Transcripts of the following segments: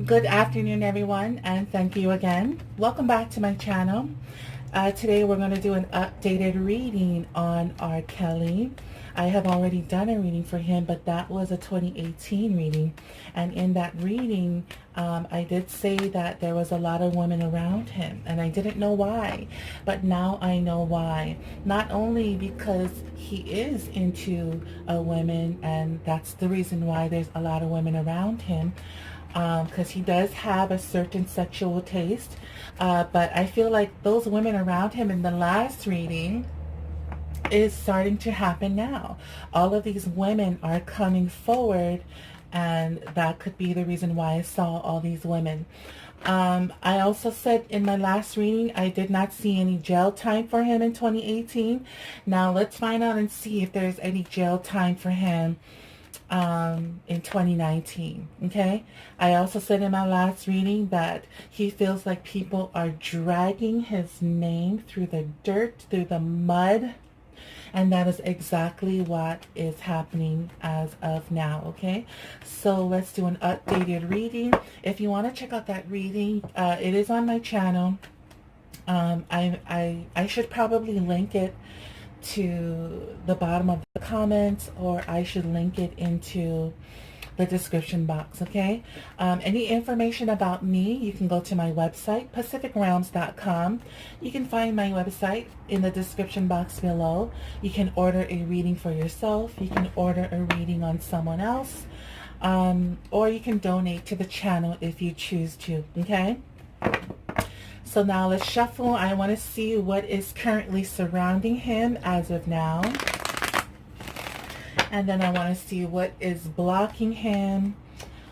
Good afternoon, everyone, and thank you again. Welcome back to my channel. Today we're going to do an updated reading on R. Kelly. I have already done a reading for him, but that was a 2018 reading. And in that reading, I did say that there was a lot of women around him, and I didn't know why. But now I know why. Not only because he is into women, and that's the reason why there's a lot of women around him, because he does have a certain sexual taste, but I feel like those women around him in the last reading is starting to happen now. All of these women are coming forward, and that could be the reason why I saw all these women. I also said in my last reading I did not see any jail time for him in 2018. Now let's find out and see if there's any jail time for him in 2019. Okay, I also said in my last reading that he feels like people are dragging his name through the dirt, through the mud, and that is exactly what is happening as of now. Okay, so let's do an updated reading. If you want to check out that reading, it is on my channel. I should probably link it to the bottom of the comments, or I should link it into the description box. Okay, any information about me, you can go to my website, pacificrealms.com. You can find my website in the description box below. You can order a reading for yourself, you can order a reading on someone else, or you can donate to the channel if you choose to. Okay, so now let's shuffle. I want to see what is currently surrounding him as of now. And then I want to see what is blocking him,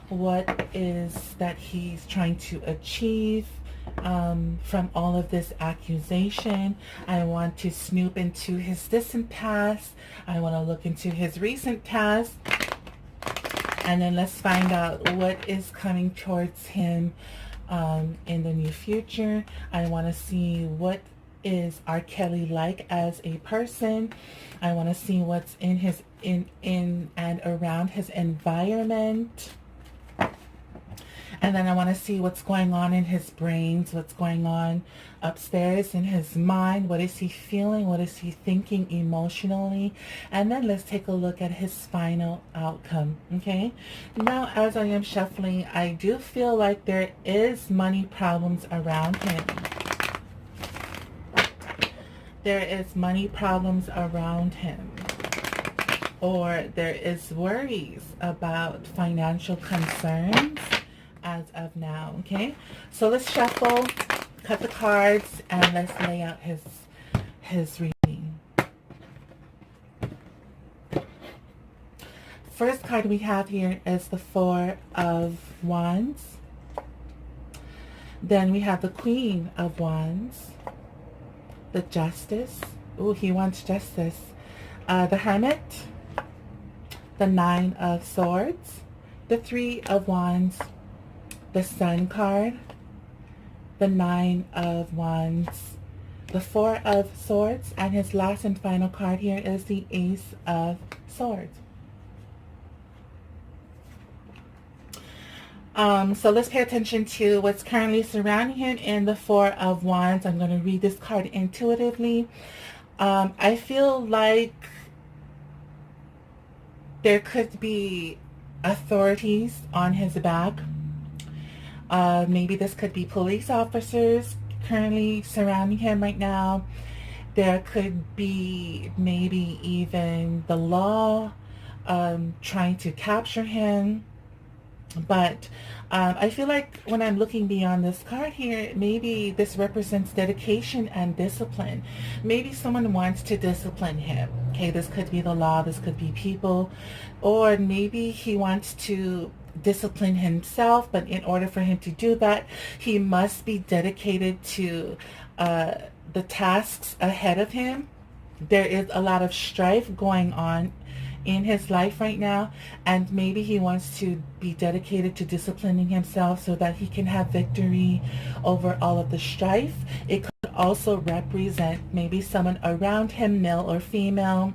what is that he's trying to achieve from all of this accusation. I want to snoop into his distant past. I want to look into his recent past. And then let's find out what is coming towards him in the near future. I want to see what is R. Kelly like as a person. I want to see what's in his in and around his environment. And then I want to see what's going on in his brains, what's going on upstairs in his mind. What is he feeling? What is he thinking emotionally? And then let's take a look at his final outcome. Okay, now as I am shuffling, I do feel like there is money problems around him. There is money problems around him, or there is worries about financial concerns as of now. Okay, so let's shuffle, cut the cards, and let's lay out his reading. First card we have here is the Four of Wands. Then we have the Queen of Wands, the Justice. Oh, he wants justice. The Hermit, the Nine of Swords, the Three of Wands, the Sun card, the Nine of Wands, the Four of Swords, and his last and final card here is the Ace of Swords. So let's pay attention to what's currently surrounding him in the Four of Wands. I'm going to read this card intuitively. I feel like there could be authorities on his back. Maybe this could be police officers currently surrounding him right now. There could be maybe even the law trying to capture him. But I feel like when I'm looking beyond this card here, maybe this represents dedication and discipline. Maybe someone wants to discipline him. Okay, this could be the law, this could be people, or maybe he wants to discipline himself, but in order for him to do that, he must be dedicated to the tasks ahead of him. There is a lot of strife going on in his life right now, and maybe he wants to be dedicated to disciplining himself so that he can have victory over all of the strife. It could also represent maybe someone around him, male or female,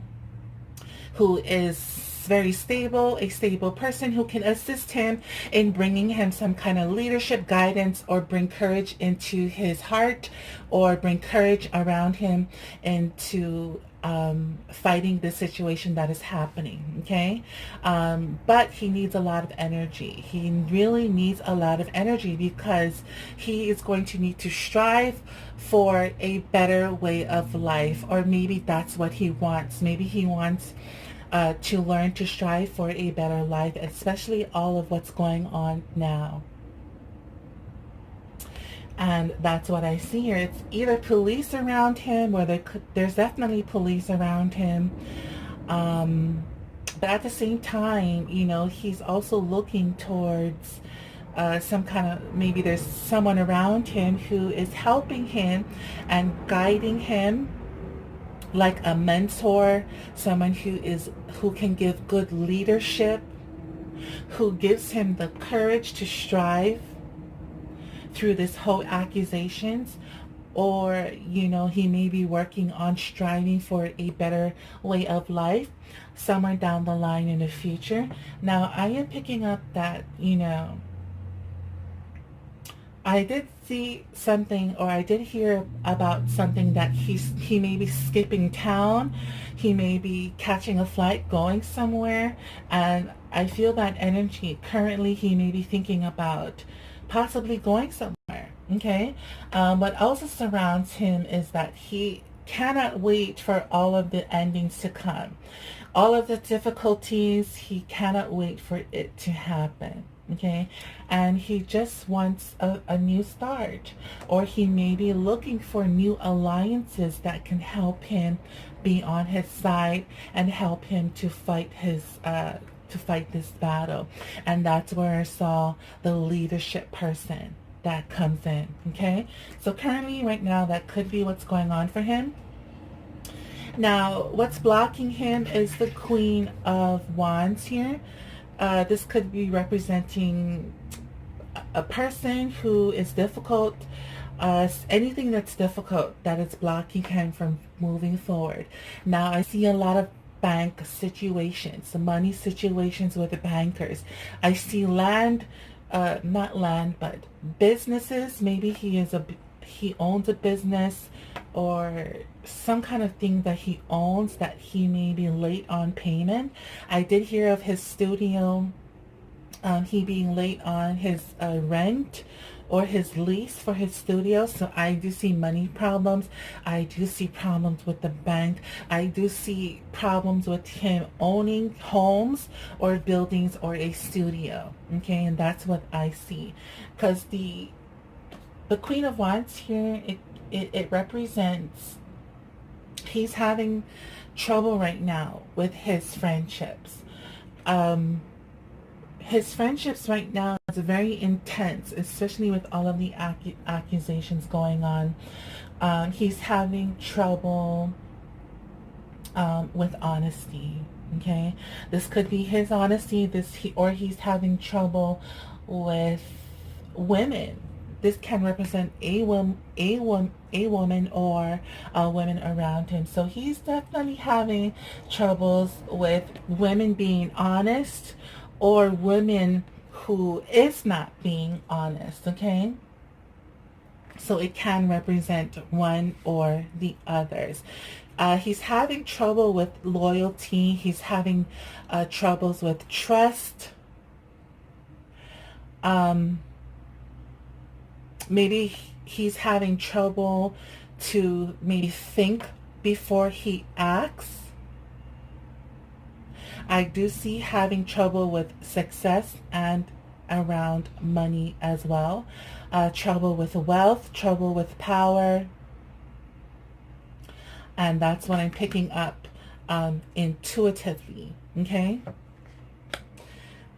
who is very stable, a stable person who can assist him in bringing him some kind of leadership guidance, or bring courage into his heart, or bring courage around him into fighting the situation that is happening. Okay, but he needs a lot of energy. He really needs a lot of energy, because he is going to need to strive for a better way of life, or maybe that's what he wants. Maybe he wants to learn to strive for a better life, especially all of what's going on now. And that's what I see here. It's either police around him, or there's definitely police around him. But at the same time, you know, he's also looking towards some kind of, maybe there's someone around him who is helping him and guiding him, like a mentor, someone who can give good leadership, who gives him the courage to strive through this whole accusations. Or, you know, he may be working on striving for a better way of life somewhere down the line in the future. Now, I am picking up that, you know, I did see something, or I did hear about something, that he may be skipping town. He may be catching a flight going somewhere, and I feel that energy. Currently, he may be thinking about possibly going somewhere. Okay, what also surrounds him is that he cannot wait for all of the endings to come, all of the difficulties. He cannot wait for it to happen. Okay, and he just wants a new start, or he may be looking for new alliances that can help him be on his side and help him to fight this battle. And that's where I saw the leadership person that comes in. Okay, so currently right now, that could be what's going on for him. Now, what's blocking him is the Queen of Wands here. This could be representing a person who is difficult, anything that's difficult that is blocking him from moving forward. Now, I see a lot of bank situations, money situations with the bankers. I see land, not land, but businesses. Maybe he owns a business, or some kind of thing that he owns that he may be late on payment. I did hear of his studio, he being late on his rent or his lease for his studio. So I do see money problems. I do see problems with the bank. I do see problems with him owning homes or buildings or a studio. Okay, and that's what I see, because the Queen of Wands here, it represents, he's having trouble right now with his friendships. His friendships right now is very intense, especially with all of the accusations going on. He's having trouble with honesty. Okay, this could be his honesty. Or he's having trouble with women. This can represent a woman or women around him. So he's definitely having troubles with women being honest, or women who is not being honest. Okay, so it can represent one or the others. He's having trouble with loyalty. He's having troubles with trust. Maybe he's having trouble to maybe think before he acts. I do see having trouble with success and around money as well. Trouble with wealth, trouble with power. And that's what I'm picking up intuitively. Okay.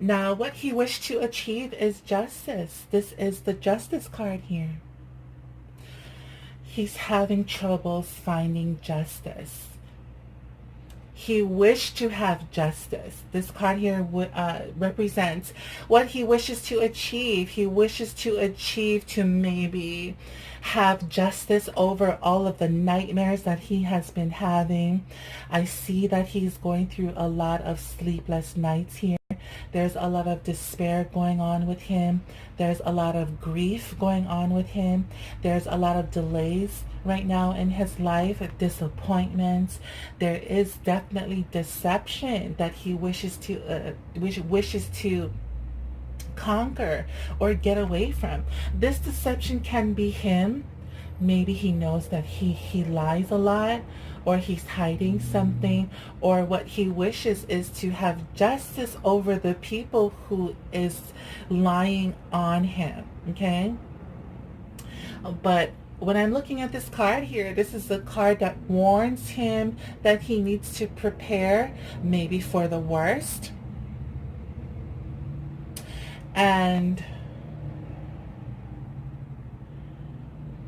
Now, what he wished to achieve is justice. This is the Justice card here. He's having troubles finding justice. He wished to have justice. This card here represents what he wishes to achieve. He wishes to achieve to maybe have justice over all of the nightmares that he has been having. I see that he's going through a lot of sleepless nights here. There's a lot of despair going on with him. There's a lot of grief going on with him. There's a lot of delays right now in his life, disappointments. There is definitely deception that he wishes to conquer or get away from. This deception can be him. Maybe he knows that he lies a lot, or he's hiding something, or what he wishes is to have justice over the people who is lying on him. Okay? But when I'm looking at this card here, this is a card that warns him that he needs to prepare maybe for the worst. And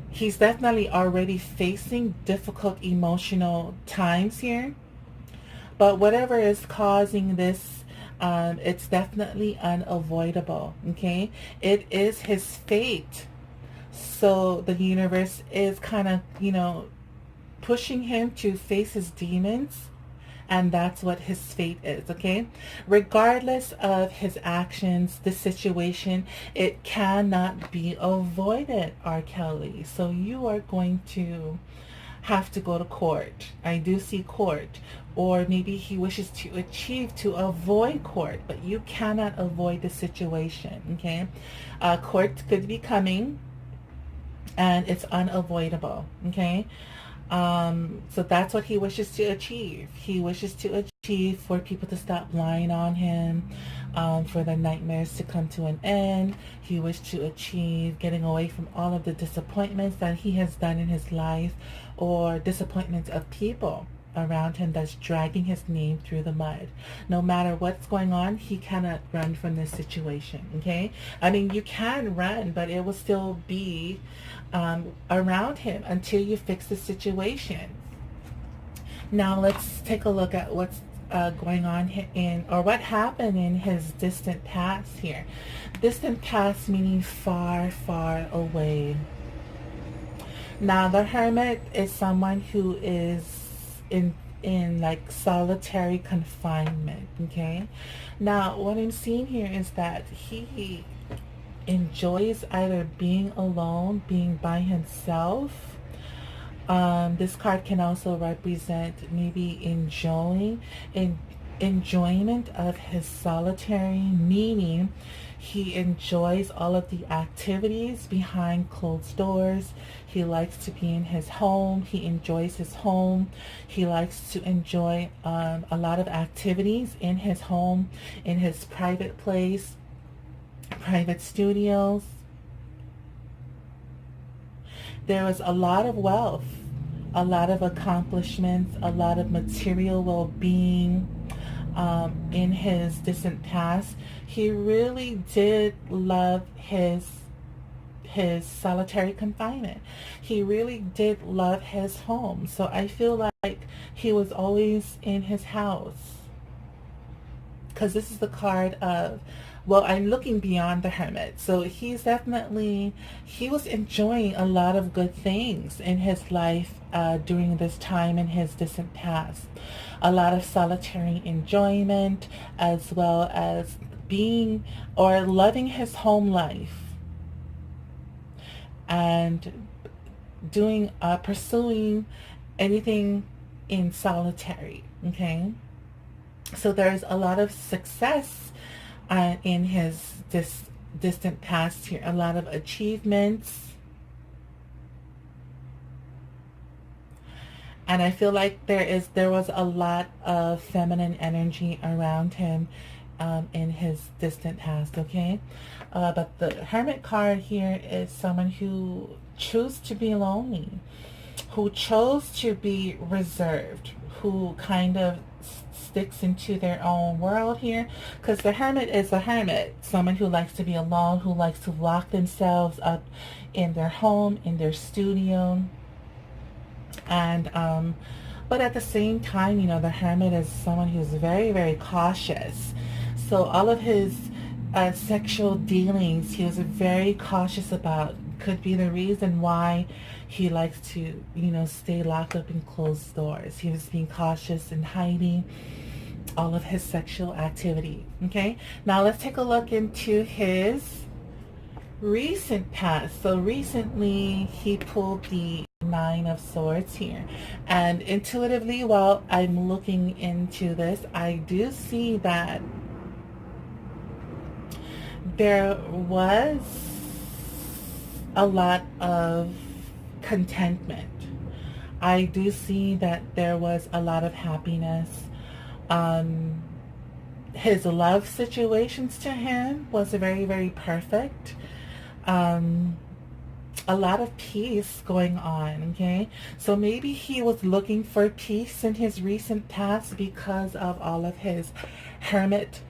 he's definitely already facing difficult emotional times here. But whatever is causing this, it's definitely unavoidable, okay? It is his fate. So the universe is kind of, pushing him to face his demons. And that's what his fate is, okay? Regardless of his actions, the situation, it cannot be avoided, R. Kelly. So you are going to have to go to court. I do see court. Or maybe he wishes to avoid court, but you cannot avoid the situation, okay? Court could be coming, and it's unavoidable, okay? So that's what he wishes to achieve. He wishes to achieve for people to stop lying on him, for the nightmares to come to an end. He wished to achieve getting away from all of the disappointments that he has done in his life, or disappointments of people around him that's dragging his name through the mud. No matter what's going on, he cannot run from this situation, okay? I mean, you can run, but it will still be around him until you fix the situation. Now let's take a look at what's going on or what happened in his distant past here. Distant past meaning far, far away. Now the Hermit is someone who is in like solitary confinement, okay? Now what I'm seeing here is that he enjoys either being alone, being by himself. This card can also represent maybe enjoyment of his solitary, meaning he enjoys all of the activities behind closed doors. He likes to be in his home. He enjoys his home. He likes to enjoy a lot of activities in his home, in his private place, private studios. There was a lot of wealth, a lot of accomplishments, a lot of material well-being in his distant past. He really did love his solitary confinement. He really did love his home. So I feel like he was always in his house, because this is the card of, well, I'm looking beyond the Hermit. So he was enjoying a lot of good things in his life during this time in his distant past. A lot of solitary enjoyment, as well as being or loving his home life, and pursuing anything in solitary, okay? So there's a lot of success in his distant past here, a lot of achievements. And I feel like there was a lot of feminine energy around him in his distant past, okay? But the Hermit card here is someone who chose to be lonely, who chose to be reserved, who kind of sticks into their own world here, because the Hermit is a hermit, someone who likes to be alone, who likes to lock themselves up in their home, in their studio. And but at the same time, the Hermit is someone who's very, very cautious. So all of his sexual dealings, he was very cautious about could be the reason why he likes to, stay locked up in closed doors. He was being cautious and hiding all of his sexual activity. Okay, now let's take a look into his recent past. So recently he pulled the Nine of Swords here, and intuitively, while I'm looking into this, I do see that there was a lot of contentment. I do see that there was a lot of happiness. His love situations to him was very, very perfect. A lot of peace going on, okay? So maybe he was looking for peace in his recent past because of all of his hermit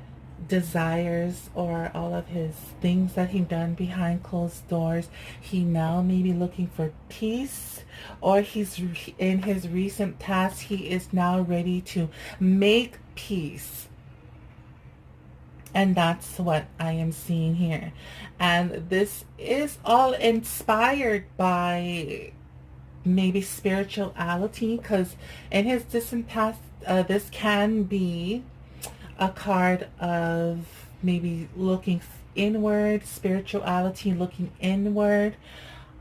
desires or all of his things that he done behind closed doors. He now may be looking for peace, or he's in his recent past, he is now ready to make peace. And that's what I am seeing here. And this is all inspired by maybe spirituality, because in his distant past, this can be a card of maybe looking inward, spirituality, looking inward,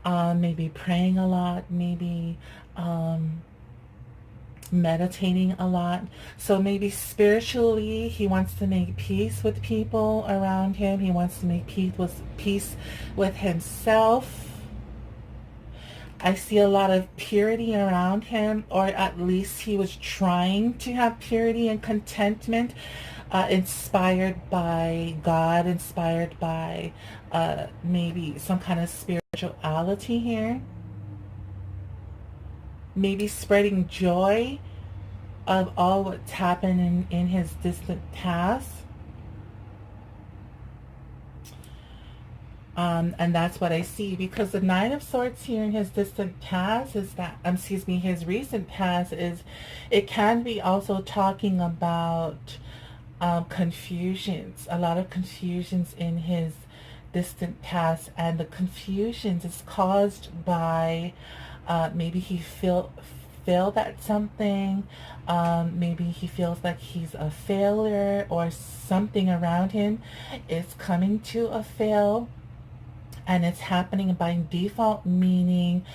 maybe praying a lot, maybe meditating a lot. So maybe spiritually he wants to make peace with people around him. He wants to make peace with himself. I see a lot of purity around him, or at least he was trying to have purity and contentment, inspired by God, inspired by maybe some kind of spirituality here. Maybe spreading joy of all what's happened in his distant past. And that's what I see, because the Nine of Swords here in his distant past is that, his recent past is, it can be also talking about confusions, a lot of confusions in his distant past, and the confusions is caused by maybe he failed at something, maybe he feels like he's a failure, or something around him is coming to a fail, and it's happening by default, meaning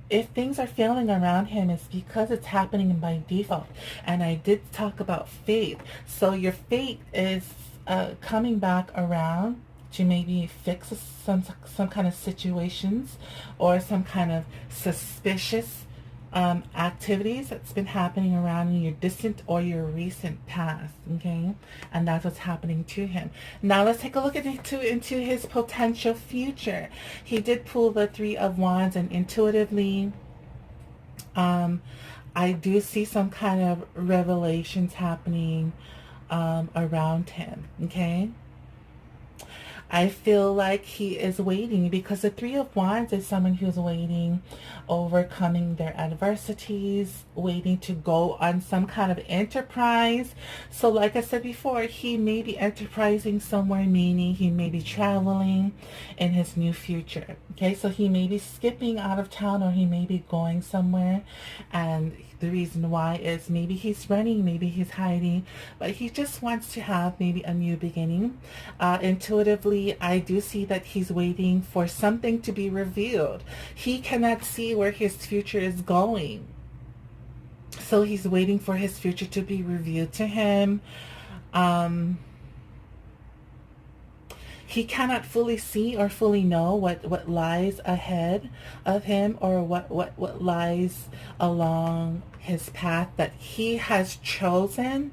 if things are failing around him, it's because it's happening by default. And I did talk about fate. So your fate is coming back around to maybe fix some kind of situations, or some kind of suspicious activities that's been happening around in your distant or your recent past, okay? And that's what's happening to him. Now let's take a look into his potential future. He did pull the Three of Wands, and intuitively, I do see some kind of revelations happening around him, okay? I feel like he is waiting, because the Three of Wands is someone who's waiting, overcoming their adversities, waiting to go on some kind of enterprise. So like I said before, he may be enterprising somewhere, meaning he may be traveling in his new future. Okay, so he may be skipping out of town, or he may be going somewhere, and the reason why is maybe he's running, maybe he's hiding, but he just wants to have maybe a new beginning. Intuitively, I do see that he's waiting for something to be revealed. He cannot see where his future is going, so he's waiting for his future to be revealed to him. He cannot fully see or fully know what lies ahead of him, or what lies along his path that he has chosen.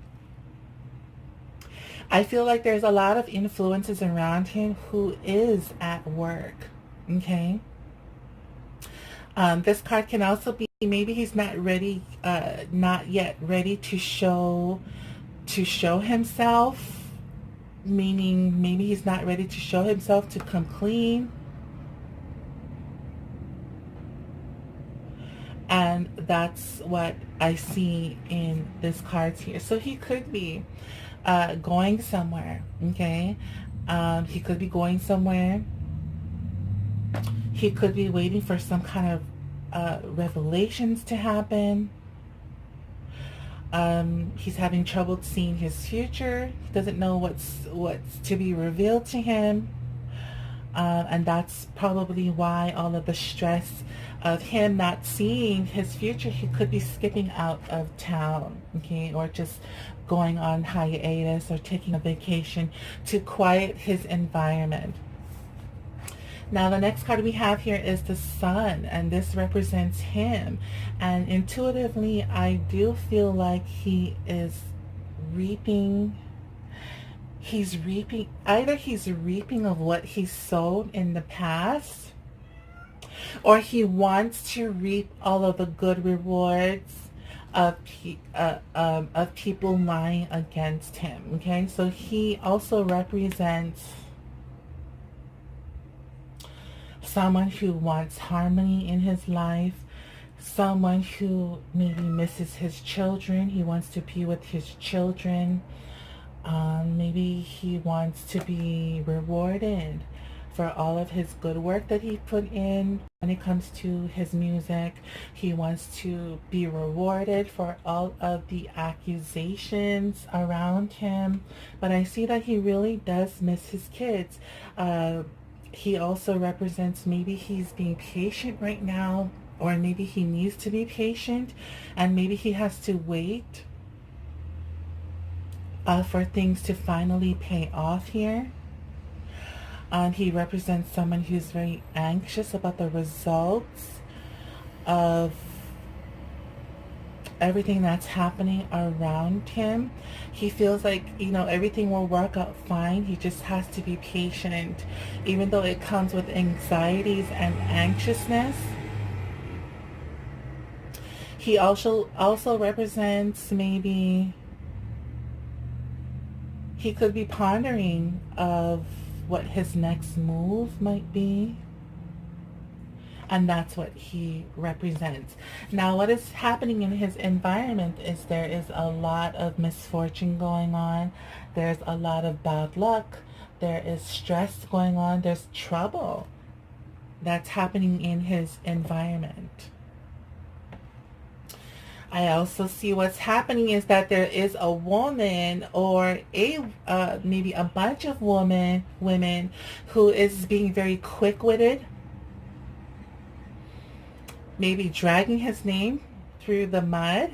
I feel like there's a lot of influences around him who is at work, okay? This card can also be, maybe he's not ready, not yet ready to show himself, meaning maybe he's not ready to show himself to come clean. And that's what I see in this cards here. So he could be going somewhere, okay? He could be going somewhere He could be waiting for some kind of revelations to happen. He's having trouble seeing his future. He doesn't know what's to be revealed to him. And that's probably why all of the stress of him not seeing his future. He could be skipping out of town, okay, or just going on hiatus or taking a vacation to quiet his environment. Now the next card we have here is the Sun, and this represents him. And intuitively, I do feel like he is reaping. Either he's reaping of what he sowed in the past, or he wants to reap all of the good rewards of people lying against him. Okay, so he also represents someone who wants harmony in his life, someone who maybe misses his children. He wants to be with his children. Maybe he wants to be rewarded for all of his good work that he put in when it comes to his music. He wants to be rewarded for all of the accusations around him. But I see that he really does miss his kids. He also represents, maybe he's being patient right now, or maybe he needs to be patient, and maybe he has to wait for things to finally pay off here. He represents someone who's very anxious about the results of everything that's happening around him. He feels like, everything will work out fine. He just has to be patient, even though it comes with anxieties and anxiousness. He also represents, maybe he could be pondering of what his next move might be. And that's what he represents. Now, what is happening in his environment is there is a lot of misfortune going on. There's a lot of bad luck. There is stress going on. There's trouble that's happening in his environment. I also see what's happening is that there is a woman, or maybe a bunch of women who is being very quick-witted, maybe dragging his name through the mud.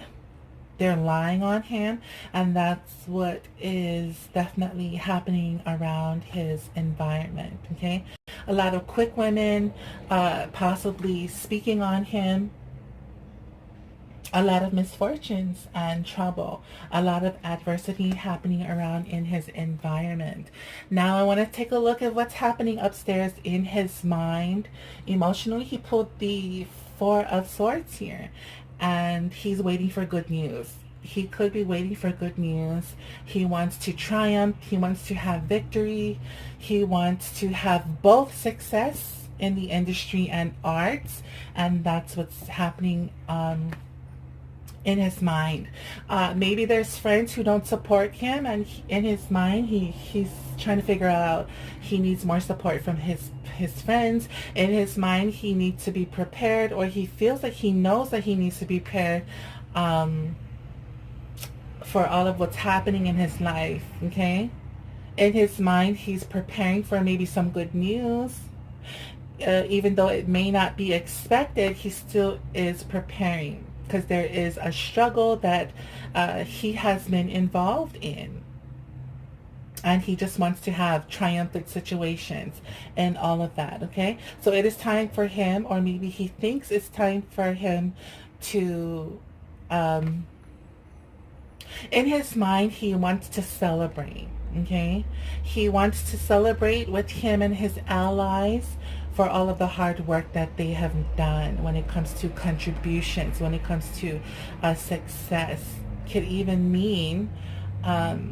They're lying on him, and that's what is definitely happening around his environment. Okay, a lot of quick women possibly speaking on him. A lot of misfortunes and trouble, a lot of adversity happening around in his environment. Now I want to take a look at what's happening upstairs in his mind. Emotionally, he pulled the Four of Swords here, and he's waiting for good news. He could be waiting for good news. He wants to triumph. He wants to have victory. He wants to have both success in the industry and arts, and that's what's happening in his mind. Maybe there's friends who don't support him, and in his mind he's trying to figure out he needs more support from his friends. In his mind, he needs to be prepared, or he feels like he knows that he needs to be prepared for all of what's happening in his life. Okay, in his mind, he's preparing for maybe some good news. Even though it may not be expected, he still is preparing, because there is a struggle that he has been involved in. And he just wants to have triumphant situations and all of that, okay? So it is time for him, or maybe he thinks it's time for him to, in his mind, he wants to celebrate, okay? He wants to celebrate with him and his allies for all of the hard work that they have done when it comes to contributions, when it comes to success. Could even mean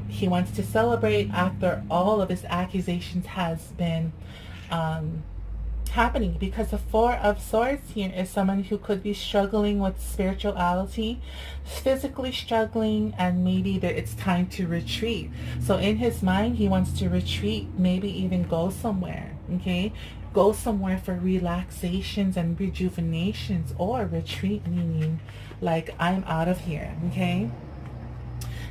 he wants to celebrate after all of his accusations has happening, because the Four of Swords here is someone who could be struggling with spirituality, physically struggling, and maybe that it's time to retreat. So in his mind, he wants to retreat, maybe even go somewhere, okay? Go somewhere for relaxations and rejuvenations, or retreat meaning like, I'm out of here, okay?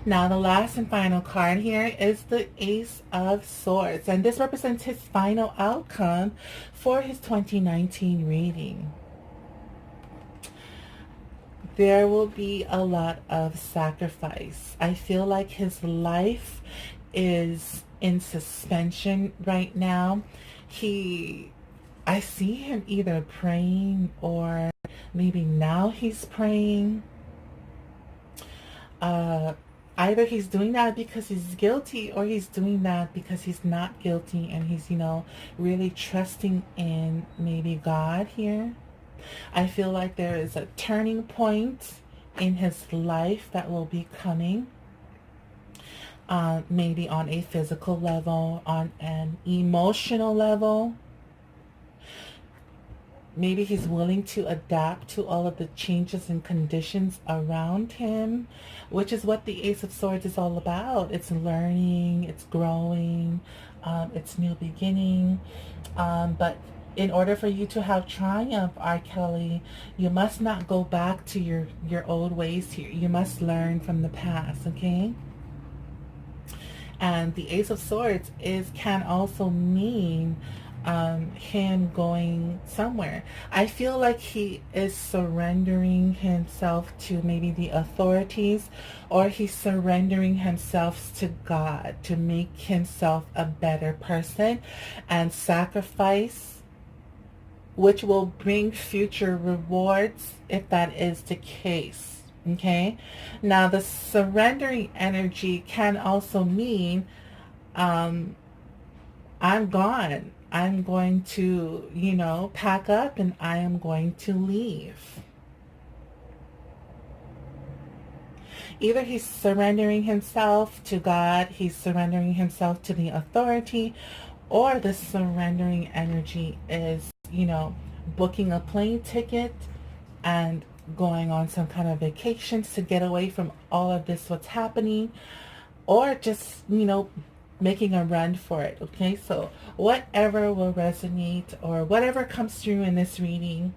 Now, the last and final card here is the Ace of Swords, and this represents his final outcome for his 2019 reading. There will be a lot of sacrifice. I feel like his life is in suspension right now. I see him either praying, or maybe now he's praying. Either he's doing that because he's guilty, or he's doing that because he's not guilty, and he's, really trusting in maybe God here. I feel like there is a turning point in his life that will be coming. Maybe on a physical level, on an emotional level. Maybe he's willing to adapt to all of the changes and conditions around him, which is what the Ace of Swords is all about. It's learning, it's growing, it's new beginning. But in order for you to have triumph, R. Kelly, you must not go back to your old ways here. You must learn from the past, okay? And the Ace of Swords can also mean him going somewhere. I feel like he is surrendering himself to maybe the authorities, or he's surrendering himself to God to make himself a better person and sacrifice, which will bring future rewards if that is the case. Okay, now the surrendering energy can also mean I'm gone. I'm going to, pack up, and I am going to leave. Either he's surrendering himself to God, he's surrendering himself to the authority, or the surrendering energy is, booking a plane ticket and going on some kind of vacations to get away from all of this, what's happening, or just, making a run for it. Okay, so whatever will resonate, or whatever comes through in this reading,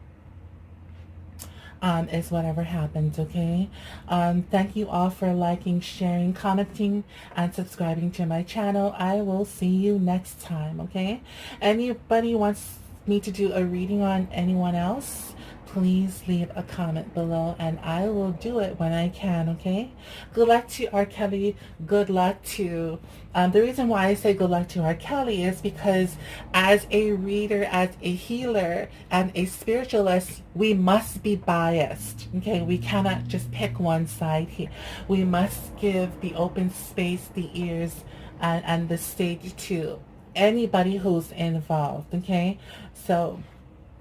is whatever happens. Okay, thank you all for liking, sharing, commenting, and subscribing to my channel. I will see you next time. Okay, anybody wants me to do a reading on anyone else, please leave a comment below, and I will do it when I can, okay? Good luck to R. Kelly. Good luck to... the reason why I say good luck to R. Kelly is because as a reader, as a healer, and a spiritualist, we must be biased, okay? We cannot just pick one side here. We must give the open space, the ears, and the stage to anybody who's involved, okay? So,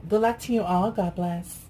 good luck to you all. God bless.